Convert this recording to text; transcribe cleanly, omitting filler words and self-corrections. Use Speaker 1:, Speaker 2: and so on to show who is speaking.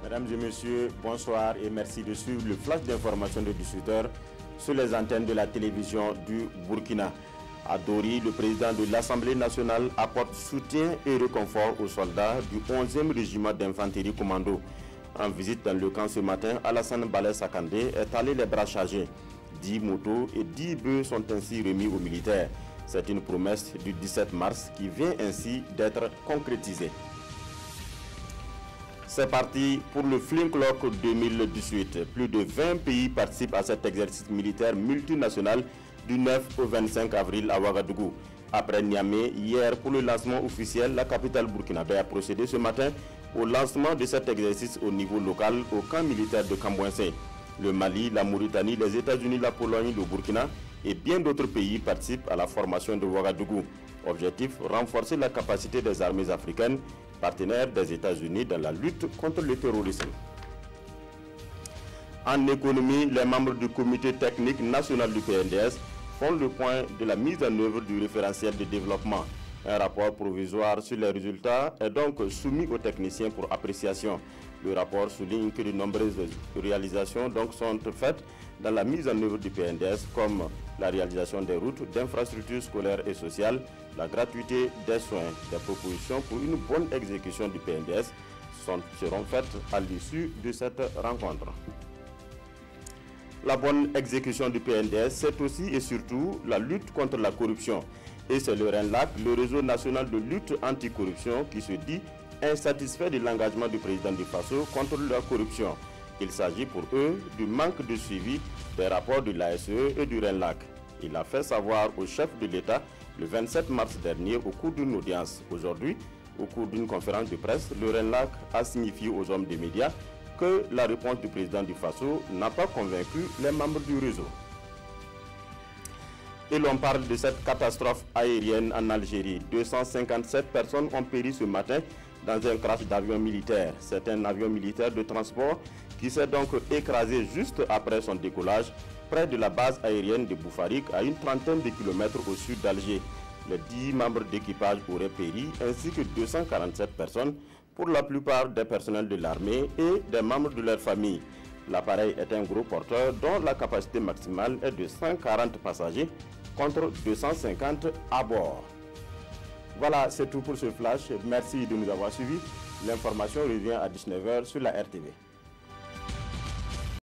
Speaker 1: Mesdames et messieurs, bonsoir et merci de suivre le flash d'information de 18h sur les antennes de la télévision du Burkina. À Dori, le président de l'Assemblée nationale apporte soutien et réconfort aux soldats du 11e régiment d'infanterie commando. En visite dans le camp ce matin, Alassane Balé Sakandé est allé les bras chargés. 10 motos et 10 bœufs sont ainsi remis aux militaires. C'est une promesse du 17 mars qui vient ainsi d'être concrétisée. C'est parti pour le Flintlock 2018. Plus de 20 pays participent à cet exercice militaire multinational du 9 au 25 avril à Ouagadougou. Après Niamey, hier pour le lancement officiel, la capitale burkinabé a procédé ce matin au lancement de cet exercice au niveau local au camp militaire de Kambouensé. Le Mali, la Mauritanie, les États-Unis, la Pologne, le Burkina et bien d'autres pays participent à la formation de Ouagadougou. Objectif, renforcer la capacité des armées africaines, partenaires des États-Unis dans la lutte contre le terrorisme. En économie, les membres du comité technique national du PNDS font le point de la mise en œuvre du référentiel de développement. Un rapport provisoire sur les résultats est donc soumis aux techniciens pour appréciation. Le rapport souligne que de nombreuses réalisations sont faites dans la mise en œuvre du PNDS, comme la réalisation des routes, d'infrastructures scolaires et sociales, la gratuité des soins. Des propositions pour une bonne exécution du PNDS seront faites à l'issue de cette rencontre. La bonne exécution du PNDS, c'est aussi et surtout la lutte contre la corruption. Et c'est le RENLAC, le réseau national de lutte anticorruption, qui se dit insatisfait de l'engagement du président du FASO contre la corruption. Il s'agit pour eux du manque de suivi des rapports de l'ASE et du RENLAC. Il a fait savoir au chef de l'État le 27 mars dernier au cours d'une audience. Aujourd'hui, au cours d'une conférence de presse, le RENLAC a signifié aux hommes des médias que la réponse du président du FASO n'a pas convaincu les membres du réseau. Et l'on parle de cette catastrophe aérienne en Algérie. 257 personnes ont péri ce matin dans un crash d'avion militaire. C'est un avion militaire de transport qui s'est donc écrasé juste après son décollage près de la base aérienne de Boufarik, à une trentaine de kilomètres au sud d'Alger. Les 10 membres d'équipage auraient péri, ainsi que 247 personnes, pour la plupart des personnels de l'armée et des membres de leur famille. L'appareil est un gros porteur dont la capacité maximale est de 140 passagers contre 250 à bord. Voilà, c'est tout pour ce flash. Merci de nous avoir suivis. L'information revient à 19h sur la RTV.